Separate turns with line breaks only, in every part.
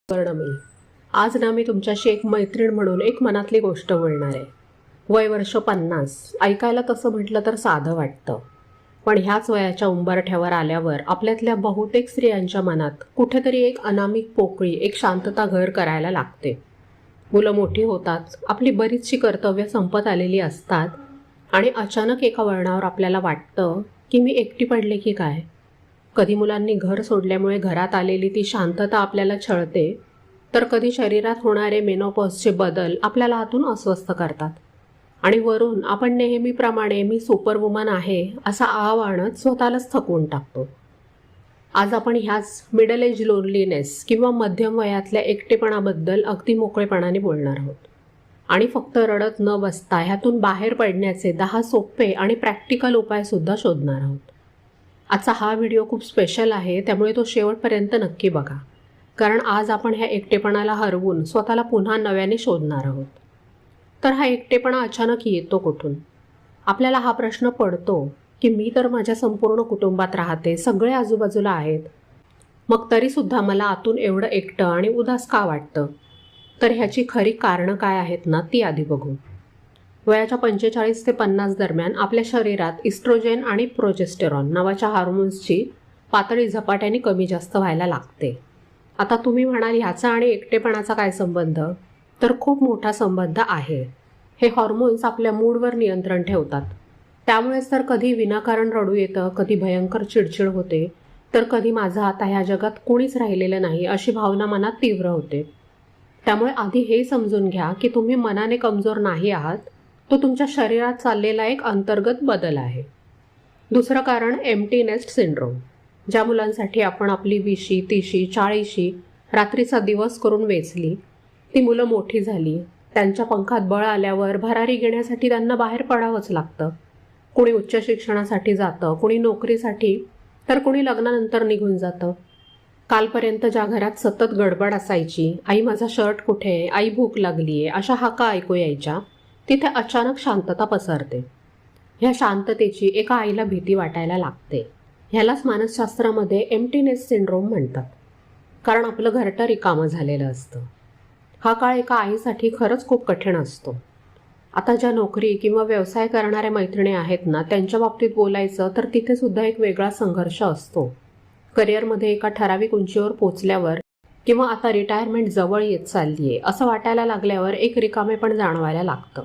मी आज मी तुमच्याशी एक मैत्रीण म्हणून एक मनातली गोष्ट बोलणार आहे. वय वर्ष 50. ऐकायला तसं म्हटलं तर साधं वाटतं, पण ह्याच वयाच्या उंबरठ्यावर आल्यावर आपल्यातल्या बहुतेक स्त्रियांच्या मनात कुठेतरी एक अनामिक पोकळी, एक शांतता घर करायला लागते. मुलं मोठी होतात, आपली बरीचशी कर्तव्य संपत आलेली असतात आणि अचानक एका वळणावर आपल्याला वाटतं की मी एकटी पडले की काय. कधी मुलांनी घर सोडल्यामुळे घरात आलेली ती शांतता आपल्याला छळते, तर कधी शरीरात होणारे मेनोपॉजचे बदल आपल्याला आतून अस्वस्थ करतात आणि वरून आपण नेहमीप्रमाणे मी सुपरवुमन आहे असा आव आणत स्वतःलाच थकवून टाकतो. आज आपण ह्याच मिडल एज लोनलीनेस किंवा मध्यम वयातल्या एकटेपणाबद्दल अगदी मोकळेपणाने बोलणार आहोत आणि फक्त रडत न बसता ह्यातून बाहेर पडण्याचे 10 सोपे आणि प्रॅक्टिकल उपायसुद्धा शोधणार आहोत. आजचा हा व्हिडिओ खूप स्पेशल आहे, त्यामुळे तो शेवटपर्यंत नक्की बघा, कारण आज आपण ह्या एकटेपणाला हरवून स्वतःला पुन्हा नव्याने शोधणार आहोत. तर हा एकटेपणा अचानक येतो कुठून? आपल्याला हा प्रश्न पडतो की मी तर माझ्या संपूर्ण कुटुंबात राहते, सगळे आजूबाजूला आहेत, मग तरीसुद्धा मला आतून एवढं एकटं आणि उदास का वाटतं? तर ह्याची खरी कारणं काय आहेत ना, ती आधी बघू. वयाच्या 45 ते 50 दरम्यान आपल्या शरीरात इस्ट्रोजेन आणि प्रोजेस्टेरॉन नावाच्या हार्मोन्सची पातळी झपाट्याने कमी जास्त व्हायला लागते. आता तुम्ही म्हणाल ह्याचा आणि एकटेपणाचा काय संबंध? तर खूप मोठा संबंध आहे. हे हॉर्मोन्स आपल्या मूडवर नियंत्रण ठेवतात. त्यामुळेच तर कधी विनाकारण रडू येतं, कधी भयंकर चिडचिड होते, तर कधी माझं आता ह्या जगात कोणीच राहिलेलं नाही अशी भावना मनात तीव्र होते. त्यामुळे आधी हे समजून घ्या की तुम्ही मनाने कमजोर नाही आहात, तो तुमच्या शरीरात चाललेला एक अंतर्गत बदल आहे. दुसरं कारण एम्प्टी नेस्ट सिंड्रोम. ज्या मुलांसाठी आपण आपली 20शी 30शी 40शी रात्रीचा दिवस करून वेचली, ती मुलं मोठी झाली, त्यांच्या पंखात बळ आल्यावर भरारी घेण्यासाठी त्यांना बाहेर पडावंच लागतं. कुणी उच्च शिक्षणासाठी जातं, कुणी नोकरीसाठी, तर कुणी लग्नानंतर निघून जातं. कालपर्यंत ज्या घरात सतत गडबड असायची, आई माझा शर्ट कुठे आहे, आई भूक लागली आहे, अशा हाका ऐकू यायच्या, तिथे अचानक शांतता पसरते. ह्या शांततेची एका आईला भीती वाटायला लागते. ह्यालाच मानसशास्त्रामध्ये एम्प्टीनेस सिंड्रोम म्हणतात, कारण आपलं घरटं रिकामं झालेलं असतं. हा काळ एका आईसाठी खरंच खूप कठीण असतो. आता ज्या नोकरी किंवा व्यवसाय करणाऱ्या मैत्रिणी आहेत ना, त्यांच्या बाबतीत बोलायचं तर तिथे सुद्धा एक वेगळा संघर्ष असतो. करिअरमध्ये एका ठराविक उंचीवर पोचल्यावर किंवा आता रिटायरमेंट जवळ येत चालली आहे असं वाटायला लागल्यावर एक रिकामेपण जाणवायला लागतं.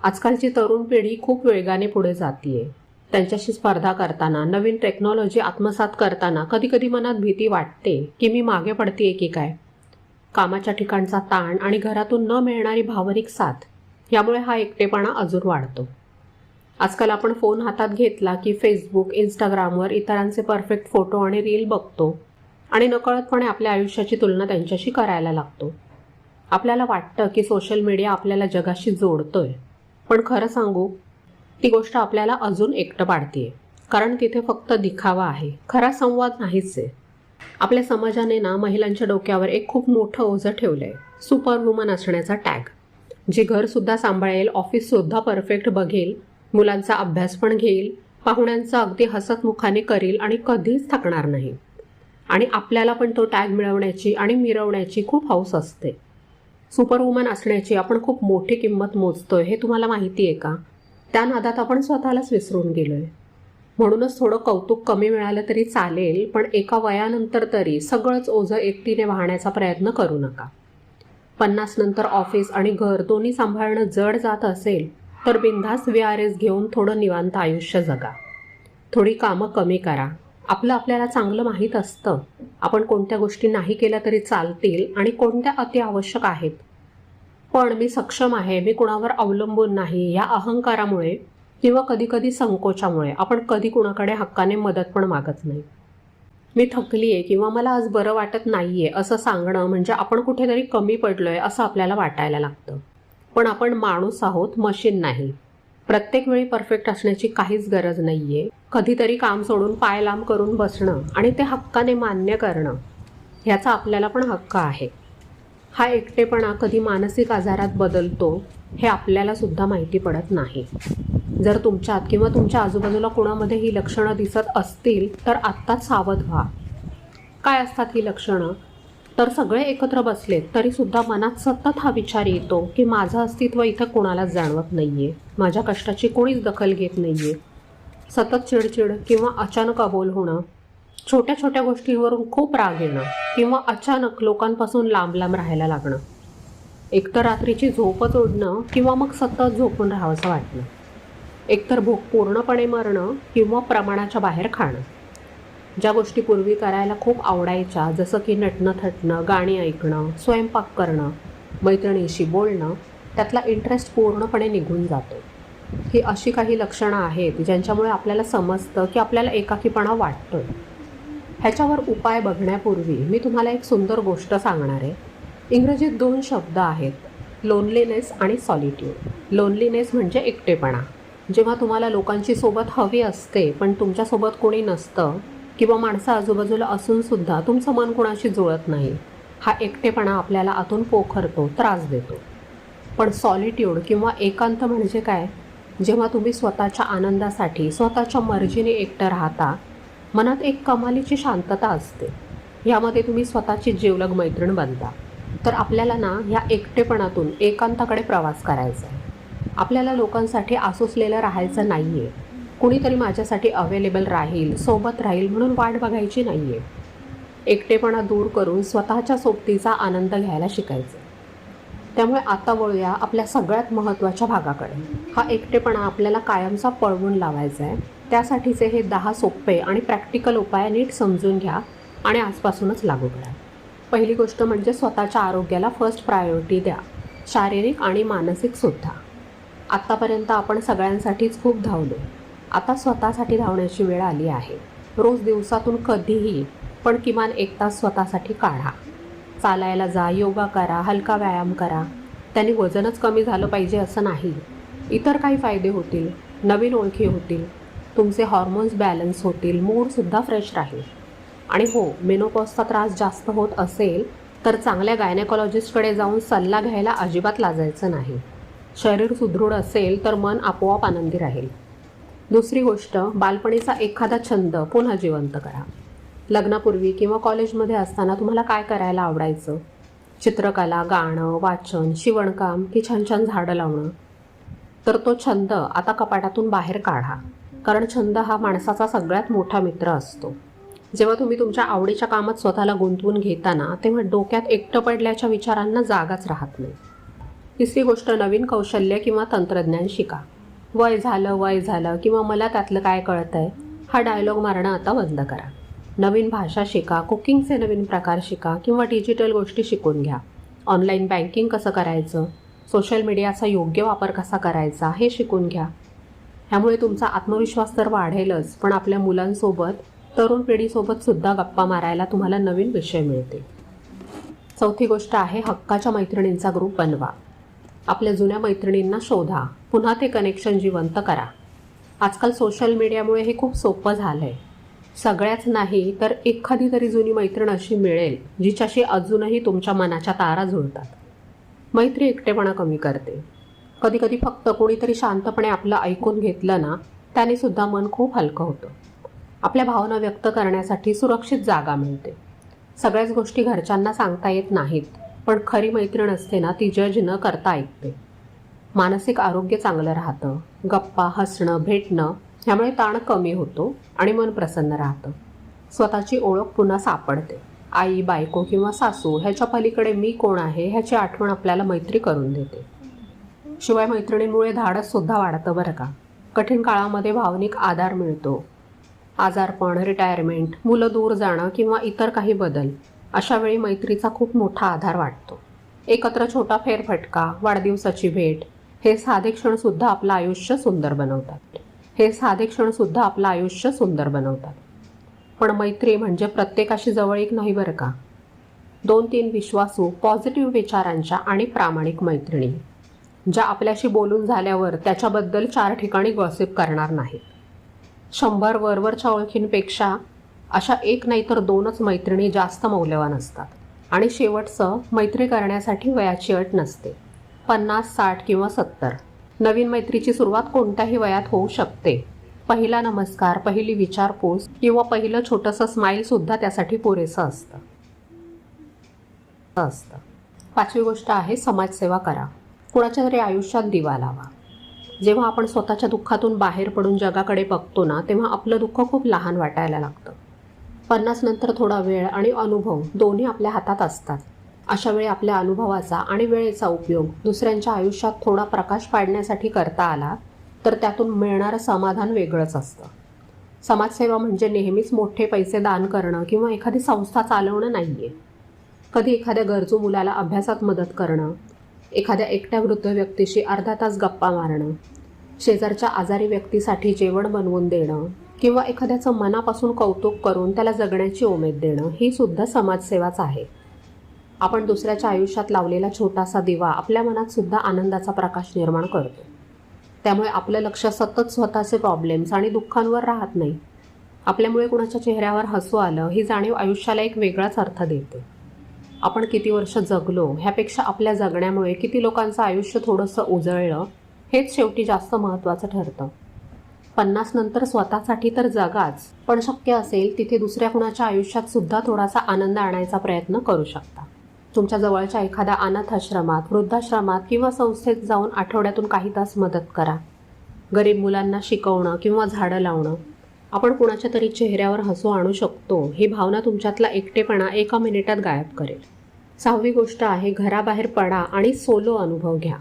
आजकालची तरुण पिढी खूप वेगाने पुढे जातीये. त्यांच्याशी स्पर्धा करताना, नवीन टेक्नॉलॉजी आत्मसात करताना कधी कधी मनात भीती वाटते की मी मागे पडतेय की काय. कामाच्या ठिकाणचा ताण आणि घरातून न मिळणारी भावनिक साथ, यामुळे हा एकटेपणा अजून वाढतो. आजकाल आपण फोन हातात घेतला की फेसबुक, इंस्टाग्रामवर इतरांचे परफेक्ट फोटो आणि रील बघतो आणि नकळतपणे आपल्या आयुष्याची तुलना त्यांच्याशी करायला लागतो. आपल्याला वाटतं की सोशल मीडिया आपल्याला जगाशी जोडतोय, पण खरं सांगू, ती गोष्ट आपल्याला अजून एकटं पाडतीये, कारण तिथे फक्त दिखावा आहे, खरा संवाद नाहीच आहे. आपल्या समाजाने ना महिलांच्या डोक्यावर एक खूप मोठं ओझं ठेवलंय, सुपरवुमन असण्याचा टॅग. जी घरसुद्धा सांभाळेल, ऑफिससुद्धा परफेक्ट बघेल, मुलांचा अभ्यास पण घेईल, पाहुण्यांचा अगदी हसतमुखाने करील आणि कधीच थकणार नाही. आणि आपल्याला पण तो टॅग मिळवण्याची आणि मिरवण्याची खूप हौस असते. सुपरवुमन असण्याची आपण खूप मोठी किंमत मोजतोय, हे तुम्हाला माहिती आहे का? त्या नादात आपण स्वतःलाच विसरून गेलोय. म्हणूनच थोडं कौतुक कमी मिळालं तरी चालेल, पण एका वयानंतर तरी सगळंच ओझं एकटीने वाहण्याचा प्रयत्न करू नका. 50 नंतर ऑफिस आणि घर दोन्ही सांभाळणं जड जात असेल तर बिनधास्त VRS घेऊन थोडं निवांत आयुष्य जगा. थोडी कामं कमी करा. आपल्याला चांगलं माहीत असतं आपण कोणत्या गोष्टी नाही केल्या तरी चालतील आणि कोणत्या अति आवश्यक आहेत. पण मी सक्षम आहे, मी कुणावर अवलंबून नाही, या अहंकारामुळे किंवा कधीकधी संकोचामुळे आपण कधी कुणाकडे हक्काने मदत पण मागत नाही. मी थकली आहे किंवा मला आज बरं वाटत नाहीये असं सांगणं म्हणजे आपण कुठेतरी कमी पडलोय असं आपल्याला वाटायला लागतं. पण आपण माणूस आहोत, मशीन नाही. प्रत्येक वेळी परफेक्ट असण्याची काहीच गरज नाहीये. कधीतरी काम सोडून पाय लांब करून बसणं आणि ते हक्काने मान्य करणं, ह्याचा आपल्याला पण हक्क आहे. हा एकटेपणा कधी मानसिक आजारात बदलतो हे आपल्याला सुद्धा माहिती पडत नाही. जर तुमच्यात किंवा तुमच्या आजूबाजूला कोणामध्ये ही लक्षणं दिसत असतील तर आत्ताच सावध व्हा. काय असतात ही लक्षणं? तर सगळे एकत्र बसलेत तरीसुद्धा मनात सतत हा विचार येतो की माझं अस्तित्व इथं कोणालाच जाणवत नाही आहे, माझ्या कष्टाची कोणीच दखल घेत नाही आहे. सतत चिडचिड किंवा अचानक अबोल होणं, छोट्या छोट्या गोष्टींवरून खूप राग येणं किंवा अचानक लोकांपासून लांब लांब राहायला लागणं. एकतर रात्रीची झोपच उडणं किंवा मग सतत झोपून राहावंसं वाटणं. एकतर भूक पूर्णपणे मरणं किंवा प्रमाणाच्या बाहेर खाणं. ज्या गोष्टी पूर्वी करायला खूप आवडायच्या, जसं की नटणं थटणं, गाणी ऐकणं, स्वयंपाक करणं, मैत्रिणीशी बोलणं, त्यातला इंटरेस्ट पूर्णपणे निघून जातो. ही अशी काही लक्षणं आहेत ज्यांच्यामुळे आपल्याला समजतं की आपल्याला एकाकीपणा वाटतोय. ह्याच्यावर उपाय बघण्यापूर्वी मी तुम्हाला एक सुंदर गोष्ट सांगणार आहे. इंग्रजीत 2 शब्द आहेत, लोनलीनेस आणि सॉलिट्यूड. लोनलीनेस म्हणजे एकटेपणा. जेव्हा तुम्हाला लोकांची सोबत हवी असते पण तुमच्यासोबत कोणी नसतं किंवा माणसं आजूबाजूला असूनसुद्धा तुमचं मन कोणाशी जुळत नाही, हा एकटेपणा आपल्याला आतून पोखरतो, त्रास देतो. पण सॉलिट्यूड किंवा एकांत म्हणजे काय? जेव्हा तुम्ही स्वतःच्या आनंदासाठी स्वतःच्या मर्जीने एकटं राहता, मनात एक कमालीची शांतता असते. यामध्ये तुम्ही स्वतःची जिवलग मैत्रीण बनता. तर आपल्याला ना ह्या एकटेपणातून एकांताकडे प्रवास करायचा आहे. आपल्याला लोकांसाठी आसुसलेलं राहायचं नाही आहे. कुणीतरी माझ्यासाठी अवेलेबल राहील, सोबत राहील म्हणून वाट बघायची नाही आहे. एकटेपणा दूर करून स्वतःच्या सोबतीचा आनंद घ्यायला शिकायचं. त्यामुळे आता वळूया आपल्या सगळ्यात महत्त्वाच्या भागाकडे. हा एकटेपणा आपल्याला कायमचा पळवून लावायचा आहे. त्यासाठीचे हे 10 सोपे आणि प्रॅक्टिकल उपाय नीट समजून घ्या आणि आजपासूनच लागू करा. पहिली गोष्ट म्हणजे स्वतःच्या आरोग्याला फर्स्ट प्रायोरिटी द्या, शारीरिक आणि मानसिकसुद्धा. आत्तापर्यंत आपण सगळ्यांसाठीच खूप धावलो. आता स्वतःसाठी धावण्याची वेळ आली आहे. रोज दिवसातून कधीही पण किमान 1 तास स्वतःसाठी काढा. चालायला जा, योगा करा, हलका व्यायाम करा. त्याने वजनच कमी झालं पाहिजे असं नाही. इतर काही फायदे होतील, नवीन ओळखी होतील, तुमचे हॉर्मोन्स बॅलन्स होतील, मूडसुद्धा फ्रेश राहील. आणि हो, मेनोपॉजचा त्रास जास्त होत असेल तर चांगल्या गायनेकॉलॉजिस्टकडे जाऊन सल्ला घ्यायला अजिबात लाजायचं नाही. शरीर सुदृढ असेल तर मन आपोआप आनंदी राहील. दुसरी गोष्ट, बालपणीचा एखादा छंद पुन्हा जिवंत करा. लग्नापूर्वी किंवा कॉलेजमध्ये असताना तुम्हाला काय करायला आवडायचं? चित्रकला, गाणं, वाचन, शिवणकाम की छान छान झाडं लावणं? तर तो छंद आता कपाटातून बाहेर काढा. कारण छंद हा माणसाचा सगळ्यात मोठा मित्र असतो. जेव्हा तुम्ही तुमच्या आवडीच्या कामात स्वतःला गुंतवून घेताना तेव्हा डोक्यात एकटं पडल्याच्या विचारांना जागाच राहत नाही. तिसरी गोष्ट, नवीन कौशल्य किंवा तंत्रज्ञान शिका. वय झालं किंवा मला त्यातलं काय कळतंय हा डायलॉग मारणं आता बंद करा. नवीन भाषा शिका, कुकिंगचे नवीन प्रकार शिका किंवा डिजिटल गोष्टी शिकून घ्या. ऑनलाईन बँकिंग कसं करायचं, सोशल मीडियाचा योग्य वापर कसा करायचा हे शिकून घ्या. ह्यामुळे तुमचा आत्मविश्वास तर वाढेलच, पण आपल्या मुलांसोबत, तरुण पिढीसोबतसुद्धा गप्पा मारायला तुम्हाला नवीन विषय मिळतील. चौथी गोष्ट आहे, हक्काच्या मैत्रिणींचा ग्रुप बनवा. आपल्या जुन्या मैत्रिणींना शोधा, पुन्हा ते कनेक्शन जिवंत करा. आजकाल सोशल मीडियामुळे हे खूप सोपं झालं आहे. सगळ्याच नाही तर एखादी तरी जुनी मैत्रीण अशी मिळेल जिच्याशी अजूनही तुमच्या मनाच्या तारा जुळतात. मैत्री एकटेपणा कमी करते. कधीकधी फक्त कोणीतरी शांतपणे आपलं ऐकून घेतलं ना, त्याने सुद्धा मन खूप हलकं होतं. आपल्या भावना व्यक्त करण्यासाठी सुरक्षित जागा मिळते. सगळ्याच गोष्टी घरच्यांना सांगता येत नाहीत, पण खरी मैत्रीण असते ना, ती जज न करता ऐकते. मानसिक आरोग्य चांगलं राहतं. गप्पा, हसणं, भेटणं ह्यामुळे ताण कमी होतो आणि मन प्रसन्न राहतं. स्वतःची ओळख पुन्हा सापडते. आई, बायको किंवा सासू ह्याच्या पलीकडे मी कोण आहे ह्याची आठवण आपल्याला मैत्री करून देते. शिवाय मैत्रिणींमुळे धाडससुद्धा वाढतं बरं का. कठीण काळामध्ये भावनिक आधार मिळतो. आजारपण, रिटायरमेंट, मुलं दूर जाणं किंवा इतर काही बदल, अशा वेळी मैत्रीचा खूप मोठा आधार वाटतो. एकत्र छोटा फेरफटका, वाढदिवसाची भेट, हे साधे क्षणसुद्धा आपलं आयुष्य सुंदर बनवतात. पण मैत्री म्हणजे प्रत्येकाशी जवळीक नाही बरं का. 2-3 विश्वासू, पॉझिटिव्ह विचारांच्या आणि प्रामाणिक मैत्रिणी, ज्या आपल्याशी बोलून झाल्यावर त्याच्याबद्दल 4 ठिकाणी गॉसिप करणार नाहीत. 100 वरवरच्या ओळखींपेक्षा अशा 1 नाही तर 2च मैत्रिणी जास्त मौल्यवान असतात. आणि शेवटचं, मैत्री करण्यासाठी वयाची अट नसते. 50, 60 किंवा 70. नवीन मैत्रीची सुरुवात कोणत्याही वयात होऊ शकते. पहिला नमस्कार, पहिली विचारपूस किंवा पहिलं छोटंसं स्माईल सुद्धा त्यासाठी पुरेसं असतं. असतं. 5वी गोष्ट आहे समाजसेवा करा. कुणाच्या तरी आयुष्यात दिवा लावा. जेव्हा आपण स्वतःच्या दुःखातून बाहेर पडून जगाकडे बघतो ना, तेव्हा आपलं दुःख खूप लहान वाटायला लागतं. 50 नंतर थोडा वेळ आणि अनुभव दोन्ही आपल्या हातात असतात. अशा वेळी आपल्या अनुभवाचा आणि वेळेचा उपयोग दुसऱ्यांच्या आयुष्यात थोडा प्रकाश पाडण्यासाठी करता आला तर त्यातून मिळणारं समाधान वेगळंच असतं. समाजसेवा म्हणजे नेहमीच मोठे पैसे दान करणं किंवा एखादी संस्था चालवणं नाही आहे. कधी एखाद्या गरजू मुलाला अभ्यासात मदत करणं, एखाद्या एकट्या वृद्ध व्यक्तीशी अर्धा तास गप्पा मारणं, शेजारच्या आजारी व्यक्तीसाठी जेवण बनवून देणं किंवा एखाद्याचं मनापासून कौतुक करून त्याला जगण्याची उमेद देणं ही सुद्धा समाजसेवाच आहे. आपण दुसऱ्याच्या आयुष्यात लावलेला छोटासा दिवा आपल्या मनात सुद्धा आनंदाचा प्रकाश निर्माण करतो. त्यामुळे आपलं लक्ष सतत स्वतःचे प्रॉब्लेम्स आणि दुःखांवर राहत नाही. आपल्यामुळे कुणाच्या चेहऱ्यावर हसू आलं ही जाणीव आयुष्याला एक वेगळाच अर्थ देते. आपण किती वर्ष जगलो ह्यापेक्षा आपल्या जगण्यामुळे किती लोकांचं आयुष्य थोडंसं उजळलं हेच शेवटी जास्त महत्त्वाचं ठरतं. 50 नंतर स्वतःसाठी तर जगाच, पण शक्य असेल तिथे दुसऱ्या कुणाच्या आयुष्यात सुद्धा थोडासा आनंद आणायचा प्रयत्न करू शकता. तुमच्या जवळच्या एखाद्या अनाथ आश्रमात, वृद्धाश्रमात किंवा संस्थेत जाऊन आठवड्यातून काही तास मदत करा. गरीब मुलांना शिकवणं किंवा झाडं लावणं, आपण कुणाच्या तरी चेहऱ्यावर हसू आणू शकतो ही भावना तुमच्यातला एकटेपणा एका मिनिटात गायब करेल. 6वी गोष्ट आहे घराबाहेर पडा आणि सोलो अनुभव घ्या.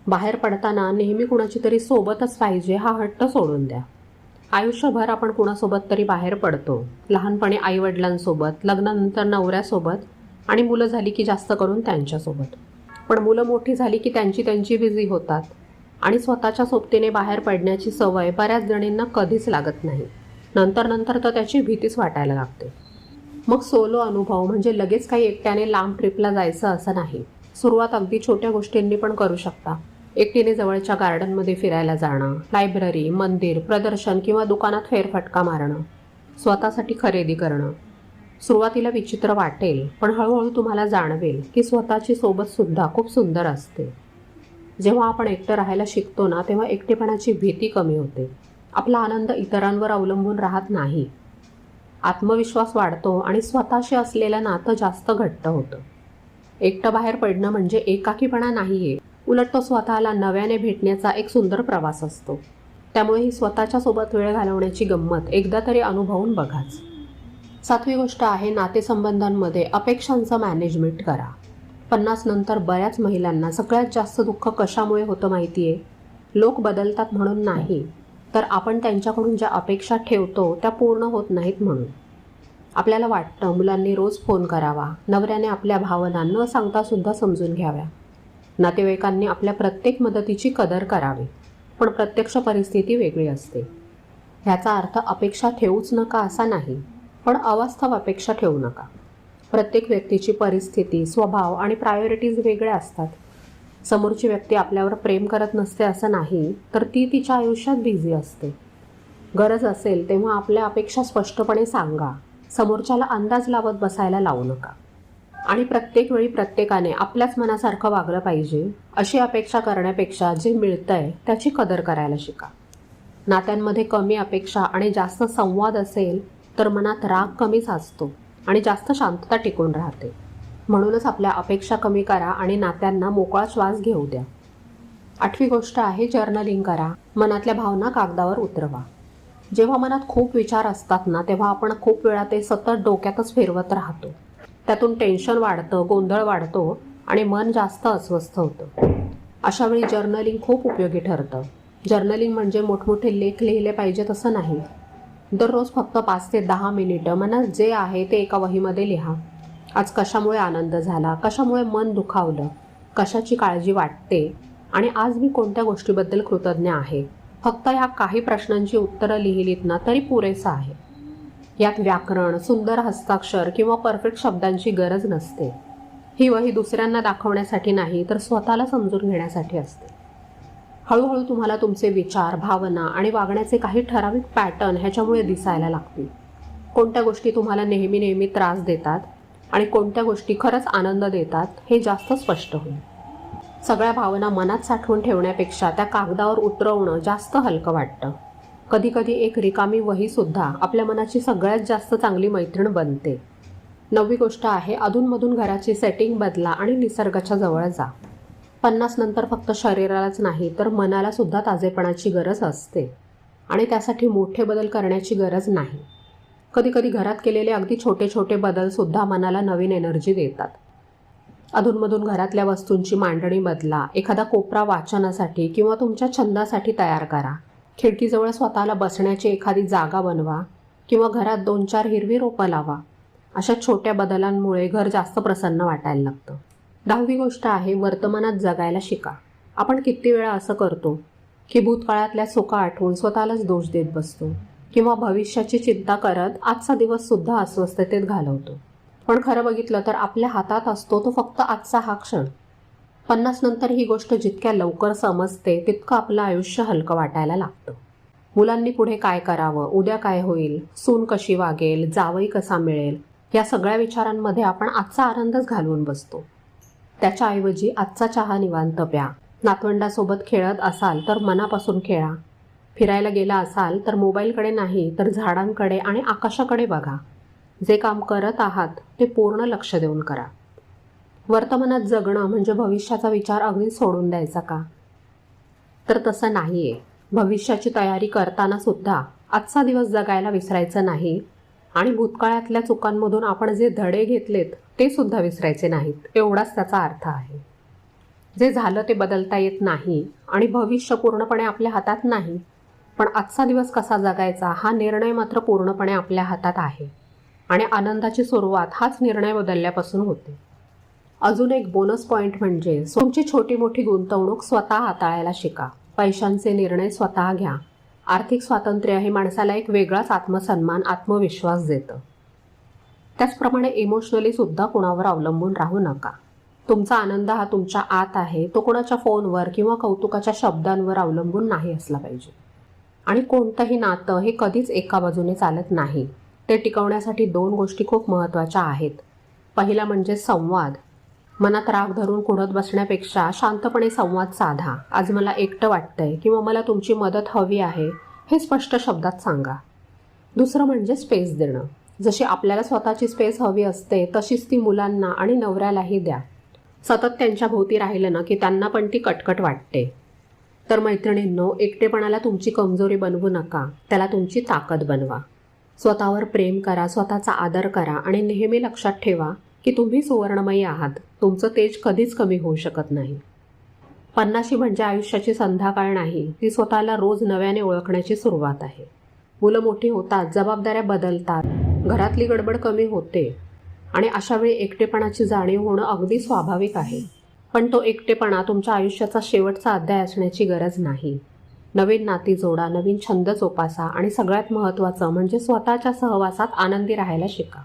बाहेर पडताना नेहमी कुणाची तरी सोबतच पाहिजे हा हट्ट सोडून द्या. आयुष्यभर आपण कुणासोबत तरी बाहेर पडतो. लहानपणी आईवडिलांसोबत, लग्नानंतर नवऱ्यासोबत आणि मुलं झाली की जास्त करून त्यांच्यासोबत. पण मुलं मोठी झाली की त्यांची बिझी होतात आणि स्वतःच्या सोबतीने बाहेर पडण्याची सवय बऱ्याच जणींना कधीच लागत नाही. नंतर तर त्याची भीतीच वाटायला लागते. मग सोलो अनुभव म्हणजे लगेच काही एकट्याने लांब ट्रिपला जायचं असं नाही. सुरुवात अगदी छोट्या गोष्टींनी पण करू शकता. एकटीने जवळच्या गार्डनमध्ये फिरायला जाणं, लायब्ररी, मंदिर, प्रदर्शन किंवा दुकानात फेरफटका मारणं, स्वतःसाठी खरेदी करणं. सुरुवातीला विचित्र वाटेल, पण हळूहळू तुम्हाला जाणवेल की स्वतःची सोबतसुद्धा खूप सुंदर असते. जेव्हा आपण एकटं राहायला शिकतो ना, तेव्हा एकटेपणाची भीती कमी होते. आपला आनंद इतरांवर अवलंबून राहत नाही. आत्मविश्वास वाढतो आणि स्वतःशी असलेलं नातं जास्त घट्ट होतं. एकटं बाहेर पडणं म्हणजे एकाकीपणा नाहीये, उलट तो स्वतःला नव्याने भेटण्याचा एक सुंदर प्रवास असतो. त्यामुळे ही स्वतःच्या सोबत वेळ घालवण्याची गंमत एकदा तरी अनुभवून बघाच. 7वी गोष्ट आहे नातेसंबंधांमध्ये अपेक्षांचं मॅनेजमेंट करा. 50 नंतर बऱ्याच महिलांना सगळ्यात जास्त दुःख कशामुळे होतं माहिती आहे? लोक बदलतात म्हणून नाही, तर आपण त्यांच्याकडून ज्या अपेक्षा ठेवतो त्या पूर्ण होत नाहीत म्हणून. आपल्याला वाटतं मुलांनी रोज फोन करावा, नवऱ्याने आपल्या भावना न सांगतासुद्धा समजून घ्याव्या, नातेवाईकांनी आपल्या प्रत्येक मदतीची कदर करावी, पण प्रत्यक्ष परिस्थिती वेगळी असते. ह्याचा अर्थ अपेक्षा ठेवूच नका असा नाही, पण अवास्तव अपेक्षा ठेवू नका. प्रत्येक व्यक्तीची परिस्थिती, स्वभाव आणि प्रायोरिटीज वेगळ्या असतात. समोरची व्यक्ती आपल्यावर प्रेम करत नसते असं नाही, तर ती तिच्या आयुष्यात बिझी असते. गरज असेल तेव्हा आपल्या अपेक्षा स्पष्टपणे सांगा. समोरच्याला अंदाज लावत बसायला लावू नका. आणि प्रत्येक वेळी प्रत्येकाने आपल्याच मनासारखं वागलं पाहिजे अशी अपेक्षा करण्यापेक्षा जे मिळतंय त्याची कदर करायला शिका. नात्यांमध्ये कमी अपेक्षा आणि जास्त संवाद असेल तर मनात राग कमी साचतो आणि जास्त शांतता टिकून राहते. म्हणूनच आपल्या अपेक्षा कमी करा आणि नात्यांना मोकळा श्वास घेऊ द्या. 8वी गोष्ट आहे जर्नलिंग करा. मनातल्या भावना कागदावर उतरवा. जेव्हा मनात खूप विचार असतात ना, तेव्हा आपण खूप वेळा ते सतत डोक्यातच फिरवत राहतो. त्यातून टेन्शन वाढतं, गोंधळ वाढतो आणि मन जास्त अस्वस्थ होतं. अशावेळी जर्नलिंग खूप उपयोगी ठरतं. जर्नलिंग म्हणजे मोठमोठे लेख लिहिले पाहिजेत असं नाही. दररोज फक्त 5 ते 10 मिनिटं मनात जे आहे ते एका वहीमध्ये लिहा. आज कशामुळे आनंद झाला, कशामुळे मन दुखावलं, कशाची काळजी वाटते आणि आज मी कोणत्या गोष्टीबद्दल कृतज्ञ आहे. फक्त ह्या काही प्रश्नांची उत्तरं लिहिलीत ना तरी पुरेसं आहे. यात व्याकरण, सुंदर हस्ताक्षर किंवा परफेक्ट शब्दांची गरज नसते. ही वही दुसऱ्यांना दाखवण्यासाठी नाही, तर स्वतःला समजून घेण्यासाठी असते. हळूहळू तुम्हाला तुमचे विचार, भावना आणि वागण्याचे काही ठराविक पॅटर्न ह्याच्यामुळे दिसायला लागतील. कोणत्या गोष्टी तुम्हाला नेहमी त्रास देतात आणि कोणत्या गोष्टी खरंच आनंद देतात हे जास्त स्पष्ट होईल. सगळ्या भावना मनात साठवून ठेवण्यापेक्षा त्या कागदावर उतरवणं जास्त हलकं वाटतं. कधीकधी एक रिकामी वहीसुद्धा आपल्या मनाची सगळ्यात जास्त चांगली मैत्रीण बनते. 9वी गोष्ट आहे, अधूनमधून घराची सेटिंग बदला आणि निसर्गाच्या जवळ जा. 50 नंतर फक्त शरीरालाच नाही तर मनाला सुद्धा ताजेपणाची गरज असते आणि त्यासाठी मोठे बदल करण्याची गरज नाही. कधीकधी घरात केलेले अगदी छोटे छोटे बदलसुद्धा मनाला नवीन एनर्जी देतात. अधूनमधून घरातल्या वस्तूंची मांडणी बदला, एखादा कोपरा वाचनासाठी किंवा तुमच्या छंदासाठी तयार करा. खिडकीजवळ स्वतःला बसण्याची एखादी जागा बनवा किंवा घरात 2-4 हिरवी रोपं लावा. अशा छोट्या बदलांमुळे घर जास्त प्रसन्न वाटायला लागतं. 10वी गोष्ट आहे, वर्तमानात जगायला शिका. आपण किती वेळा असं करतो की भूतकाळातल्या चुका आठवून स्वतःलाच दोष देत बसतो किंवा भविष्याची चिंता करत आजचा दिवससुद्धा अस्वस्थतेत घालवतो. पण खरं बघितलं तर आपल्या हातात असतो तो फक्त आजचा हा क्षण. 50 नंतर ही गोष्ट जितक्या लवकर समजते तितकं आपलं आयुष्य हलकं वाटायला लागतं. मुलांनी पुढे काय करावं, उद्या काय होईल, सून कशी वागेल, जावई कसा मिळेल, या सगळ्या विचारांमध्ये आपण आजचा आनंदच घालवून बसतो. त्याच्याऐवजी आजचा चहा निवांत प्या. नातवंडासोबत खेळत असाल तर मनापासून खेळा. फिरायला गेला असाल तर मोबाईलकडे नाही तर झाडांकडे आणि आकाशाकडे बघा. जे काम करत आहात ते पूर्ण लक्ष देऊन करा. वर्तमानात जगणं म्हणजे भविष्याचा विचार अगदी सोडून द्यायचा का? तर तसं नाही आहे. भविष्याची तयारी करताना सुद्धा आजचा दिवस जगायला विसरायचं नाही आणि भूतकाळातल्या चुकांमधून आपण जे धडे घेतलेत ते सुद्धा विसरायचे नाहीत, एवढाच त्याचा अर्थ आहे. जे झालं ते बदलता येत नाही आणि भविष्य पूर्णपणे आपल्या हातात नाही, पण आजचा दिवस कसा जगायचा हा निर्णय मात्र पूर्णपणे आपल्या हातात आहे आणि आनंदाची सुरुवात हाच निर्णय बदलल्यापासून होते. अजून एक बोनस पॉईंट म्हणजे तुमची छोटी मोठी गुंतवणूक स्वतः हाताळायला शिका. पैशांचे निर्णय स्वतः घ्या. आर्थिक स्वातंत्र्य हे माणसाला एक वेगळाच आत्मसन्मान, आत्मविश्वास देतं. त्याचप्रमाणे इमोशनली सुद्धा कुणावर अवलंबून राहू नका. तुमचा आनंद हा तुमच्या आत आहे, तो कोणाच्या फोनवर किंवा कौतुकाच्या शब्दांवर अवलंबून नाही असला पाहिजे. आणि कोणतंही नातं हे कधीच एका बाजूने चालत नाही. ते टिकवण्यासाठी 2 गोष्टी खूप महत्त्वाच्या आहेत. पहिला म्हणजे संवाद. मनात राग धरून कुढत बसण्यापेक्षा शांतपणे संवाद साधा. आज मला एकटं वाटतंय किंवा मला तुमची मदत हवी आहे हे स्पष्ट शब्दात सांगा. दुसरं म्हणजे स्पेस देणं. जशी आपल्याला स्वतःची स्पेस हवी असते तशीच ती मुलांना आणि नवऱ्यालाही द्या. सतत त्यांच्या भोवती राहिलं ना की त्यांना पण ती कटकट वाटते. तर मैत्रिणींनो, एकटेपणाला तुमची कमजोरी बनवू नका, त्याला तुमची ताकद बनवा. स्वतःवर प्रेम करा, स्वतःचा आदर करा आणि नेहमी लक्षात ठेवा की तुम्ही सुवर्णमयी आहात. तुमचं तेज कधीच कमी होऊ शकत नाही. 50 म्हणजे आयुष्याची संध्याकाळ नाही, ती स्वतःला रोज नव्याने ओळखण्याची सुरुवात आहे. मुलं मोठी होतात, जबाबदाऱ्या बदलतात, घरातली गडबड कमी होते आणि अशावेळी एकटेपणाची जाणीव होणं अगदी स्वाभाविक आहे. पण तो एकटेपणा तुमच्या आयुष्याचा शेवटचा अध्याय असण्याची गरज नाही. नवीन नाती जोडा, नवीन छंद जोपासा आणि सगळ्यात महत्त्वाचं म्हणजे स्वतःच्या सहवासात आनंदी राहायला शिका.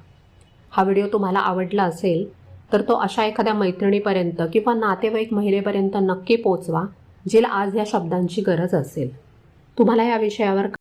हा व्हिडिओ तुम्हाला आवडला असेल तर तो अशा एखाद्या मैत्रिणीपर्यंत किंवा नातेवाईक महिलेपर्यंत नक्की पोचवा जिला आज या शब्दांची गरज असेल. तुम्हाला या विषयावर